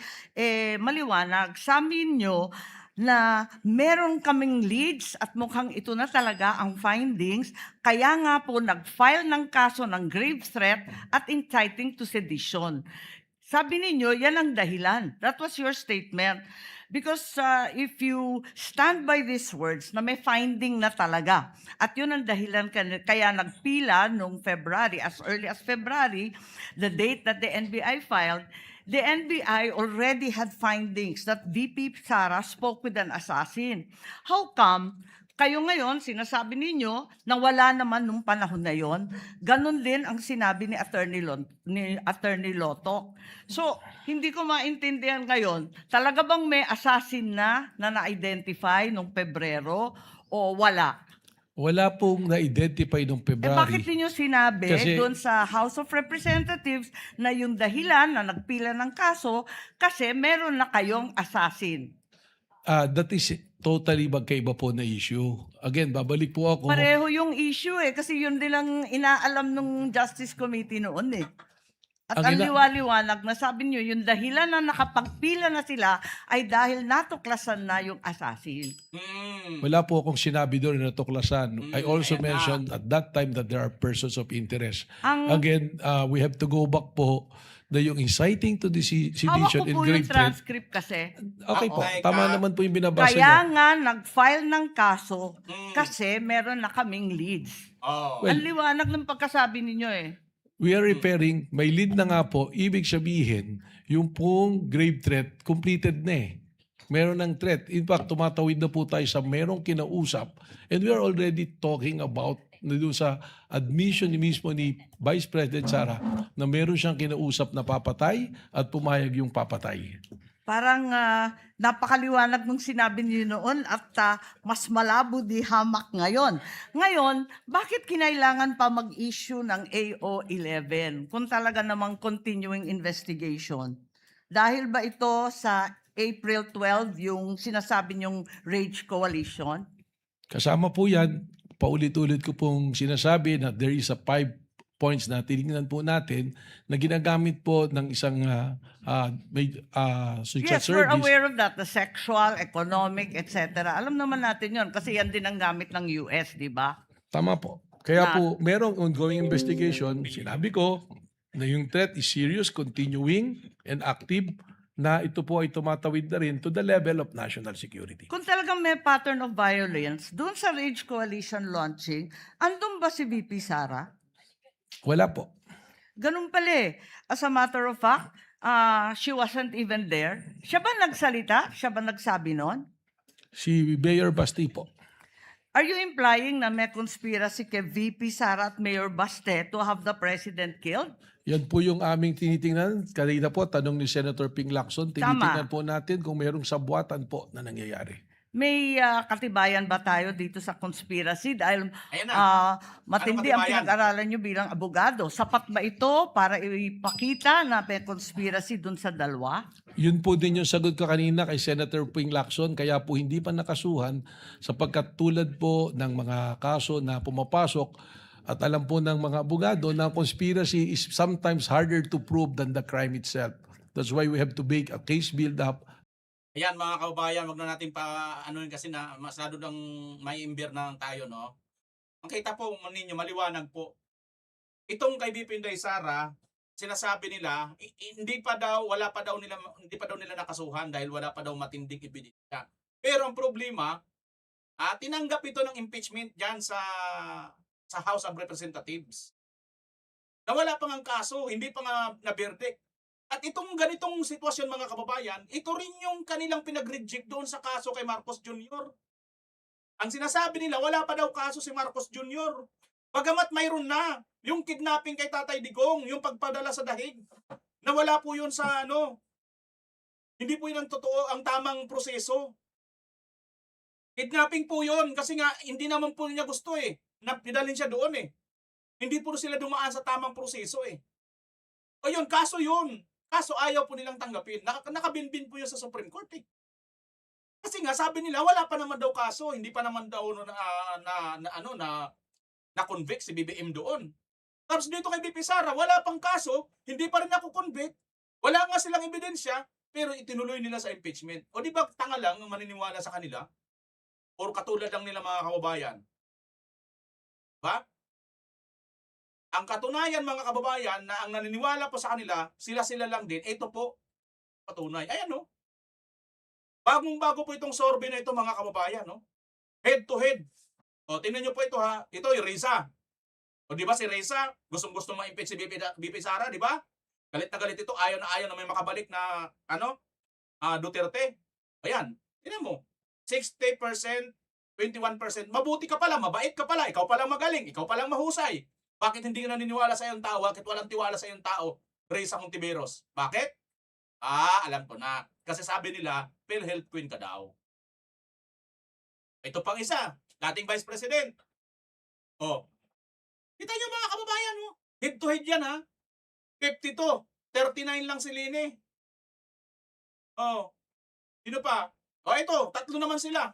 maliwanag. Sa amin nyo na meron kaming leads at mukhang ito na talaga ang findings. Kaya nga po nag-file ng kaso ng grave threat at inciting to sedition. Sabi ninyo, yan ang dahilan. That was your statement. Because if you stand by these words na may finding na talaga, at yun ang dahilan kaya nagpila noong February, as early as February, the date that the NBI filed, the NBI already had findings that VP Sara spoke with an assassin. How come kayo ngayon, sinasabi ninyo na wala naman nung panahon na yon? Ganon din ang sinabi ni Attorney Lotok. So, hindi ko maintindihan ngayon, talaga bang may assassin na na-identify nung Pebrero o wala? Wala pong na-identify noong February. Bakit ninyo sinabi Kasi- doon sa House of Representatives na yung dahilan na nagpila ng kaso kasi meron na kayong assassin? That is totally magkaiba po na issue. Again, babalik po ako. Pareho yung issue kasi yun din ang inaalam ng Justice Committee noon At ang liwaliwanag na sabi niyo, yung dahilan na nakapagpila na sila ay dahil natuklasan na yung assassin. Wala po akong sinabi doon na natuklasan. I also ayan na. mentioned at that time that there are persons of interest. Ang Again, we have to go back po na yung inciting to the hawak sedition ko and po grave yung threat. transcript kasi. Okay po, Okay tama ka. naman po yung binabasa Kaya niyo. nga nag-file ng kaso kasi meron na kaming leads. Oh. Well, Ang liwanag ng pagkasabi ninyo We are referring, may lead na nga po, ibig sabihin, yung pong grave threat, completed na Meron ng threat. In fact, tumatawid na po tayo sa merong kinausap. And we are already talking about na doon sa admission ni mismo ni Vice President Sara na meron siyang kinausap na papatay at pumayag yung papatay. Parang napakaliwanag nung sinabi niyo noon at mas malabo di hamak ngayon. Ngayon, bakit kinailangan pa mag-issue ng AO11 kung talaga namang continuing investigation? Dahil ba ito sa April 12 yung sinasabi niyong Rage Coalition? Kasama po yan, paulit-ulit ko pong sinasabi na there is a 5 points na tinignan po natin na ginagamit po ng isang social Yes, we're service. aware of that. The sexual, economic, etc. Alam naman natin yon kasi yan din ang gamit ng US, di ba? Tama po. Kaya po, merong ongoing investigation. Sinabi ko na yung threat is serious, continuing, and active na ito po ay tumatawid na rin to the level of national security. Kung talagang may pattern of violence, doon sa Rage Coalition launching, andun ba si VP Sara? Wala po. Ganun pala As a matter of fact, she wasn't even there. Siya ba nagsalita? Siya ba nagsabi nun? Si Mayor Basti po. Are you implying na may conspiracy kay VP Sara at Mayor Baste to have the president killed? Yan po yung aming tinitingnan. Kanina po, tanong ni Senator Ping Lacson, tinitingnan po natin kung merong sabwatan po na nangyayari. May katibayan ba tayo dito sa conspiracy? Dahil Ayan na. matindi Anong ang katibayan? pinag-aralan nyo bilang abogado. Sapat ba ito para ipakita na may conspiracy dun sa dalawa? Yun po din yung sagot ko kanina kay Senator Ping Lacson, kaya po hindi pa nakasuhan sapagkat tulad po ng mga kaso na pumapasok at alam po ng mga abogado na conspiracy is sometimes harder to prove than the crime itself. That's why we have to make a case build-up. Ayan mga kababayan, wag na natin pa ano yun kasi na masyado nang may imbir na tayo, no? Ang kita po ninyo, maliwanag po. Itong kay VP Inday Sara, sinasabi nila, hindi pa daw nila nakasuhan dahil wala pa daw matinding ebidensya. Pero ang problema, tinanggap ito ng impeachment diyan sa House of Representatives. Na wala pang ang kaso, hindi pa nga na-verdict. At itong ganitong sitwasyon mga kababayan, ito rin yung kanilang pinag-reject doon sa kaso kay Marcos Jr. Ang sinasabi nila, wala pa daw kaso si Marcos Jr. Bagamat mayroon na yung kidnapping kay Tatay Digong, yung pagpadala sa dahig, na wala po yun sa hindi po yun ang totoo, ang tamang proseso. Kidnapping po yun kasi nga hindi naman po niya gusto na pidalhin siya doon Hindi po sila dumaan sa tamang proseso O yun, kaso yun. Kaso ayaw po nilang tanggapin. Nakabinbin po yun sa Supreme Court Kasi nga sabi nila wala pa naman daw kaso, hindi pa naman daw na-convict si BBM doon. Tapos dito kay VP Sara, wala pang kaso, hindi pa rin ako convict. Wala nga silang ebidensya, pero itinuloy nila sa impeachment. O di ba tanga lang ang maniniwala sa kanila? Or katulad lang nila mga kababayan? Ba? Ang katunayan mga kababayan na ang naniniwala po sa kanila, sila lang din, ito po, patunay. Ayan Bagong-bago po itong survey na ito mga kababayan Head to head. O, tingnan nyo po ito Ito yung Reza. O di ba si Reza, gustong-gusto ma-impeach si BP Sara, di ba? Galit na galit ito, ayaw na may makabalik na, Duterte. Ayan, tingnan mo. 60%, 21%. Mabuti ka pala, mabait ka pala, ikaw palang magaling, ikaw palang mahusay. Bakit hindi ka naniniwala sa iyong tao? Bakit walang tiwala sa iyong tao? Reza Hontiveros. Bakit? Alam ko na. Kasi sabi nila, PhilHealth Queen ka daw. Ito pang isa, dating Vice President. Kita nyo mga kababayan, head to head yan 52, 39 lang si Lini. Sino pa? Ito, tatlo naman sila.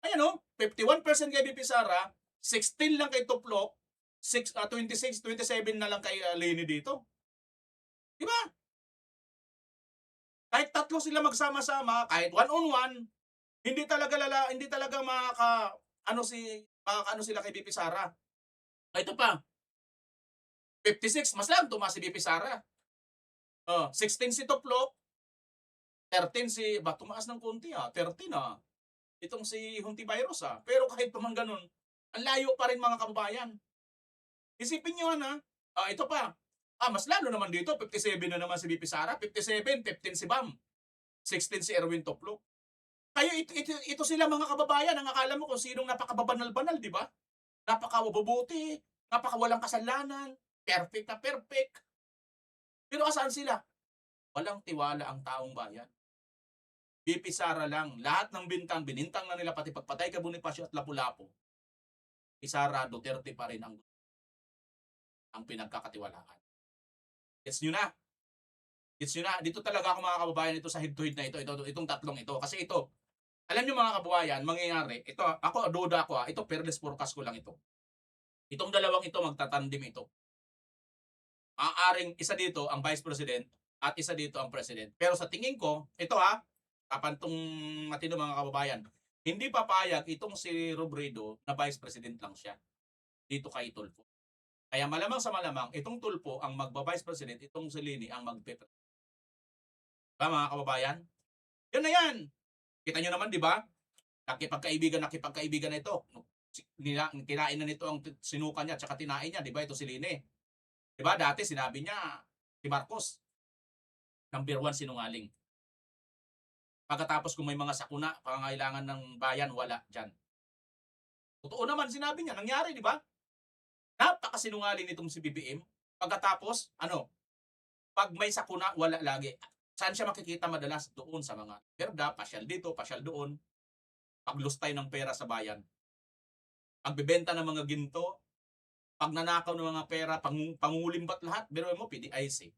Ayan o, 51% kay BP Sara, 16 lang kay Tuplok, 26, 27 na lang kay Leni dito. Di ba? Kahit tatlo sila magsama-sama, kahit one-on-one, hindi talaga makaka-ano sila kay BP Sara. Ito pa, 56, mas lang tumaas si BP Sara. 16 si Tuplok, 13 tumaas ng konti 13 itong si Hontivirus Pero kahit pa man ganun, ang layo pa rin mga kababayan. Isipin nyo ito pa. Mas lalo naman dito, 57 na naman si BP Sara, 57, 15 si Bam, 16 si Erwin Toplok. Kayo, ito sila mga kababayan, ang akala mo kung sinong napakababanal-banal, di ba? Napakawabubuti, napakawalang kasalanan, perfect na perfect. Pero asaan sila? Walang tiwala ang taong bayan. BP Sara lang, lahat ng binintang na nila, pati pagpatay ka Bonifacio at Lapu-Lapu. BP Sara, Duterte pa rin ang pinagkakatiwalaan. Gets nyo na? Dito talaga ako mga kababayan ito sa head-to-head na itong tatlong ito. Kasi ito, alam nyo mga kababayan, mangyayari, ito, duda ako ito, fairness forecast ko lang ito. Itong dalawang ito, magtatandim ito. Maaaring isa dito ang Vice President at isa dito ang President. Pero sa tingin ko, ito kapantong matino mga kababayan, hindi papayag itong si Robredo na Vice President lang siya. Dito kay Tulfo. Kaya malamang sa malamang, itong Tulfo ang magba-Vice President, itong si Lini ang magpe-President. Diba mga kababayan? Yun na yan. Kita nyo naman, di ba? Nakipagkaibigan na ito. Kinain na nito ang sinuka niya at saka tinain niya, di ba? Ito si Lini. Di ba? Dati sinabi niya, si Marcos, number 1 sinungaling. Pagkatapos kung may mga sakuna, pangangailangan ng bayan, wala dyan. Totoo naman, sinabi niya, nangyari, di ba? Napakasinungaling nitong si BBM. Pagkatapos, pag may sakuna, wala lagi. Saan siya makikita madalas? Doon sa mga perda, pasyal dito, pasyal doon. Paglustay ng pera sa bayan. Pagbebenta ng mga ginto, pagnanakaw ng mga pera, pangungulimbat lahat. Pero mo, PDIC.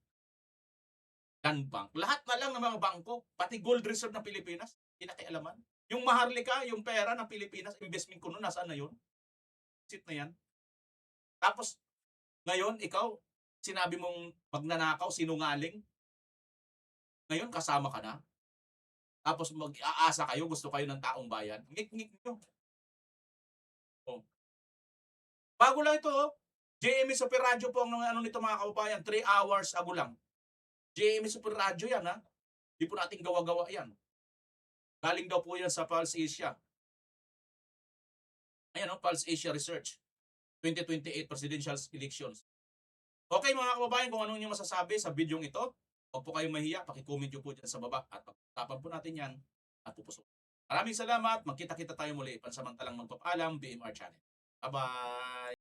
Land Bank. Lahat na lang ng mga bangko, pati gold reserve ng Pilipinas, pinakialaman. Yung Maharlika, yung pera ng Pilipinas, investment ko noon, nasaan na yun? Sit na yan. Tapos, ngayon, ikaw, sinabi mong magnanakaw, sinungaling. Ngayon, kasama ka na. Tapos, mag-aasa kayo, gusto kayo ng taong bayan. Ngik-ngik nyo. Bago lang ito, JME Super Radio po ang nito mga kababayan. 3 hours ago lang. JME Super Radio yan, Di po natin gawa-gawa yan. Galing daw po yan sa Pulse Asia. Ayan, Pulse Asia Research. 2028 presidential elections. Okay mga kababayan, kung anong yung masasabi sa video ito, huwag po kayong mahiya, pakicomment nyo po dyan sa baba at pagtapan po natin yan at pupusok. Maraming salamat, magkita-kita tayo muli, pansamantalang magpapaalam, BMR Channel. Bye-bye!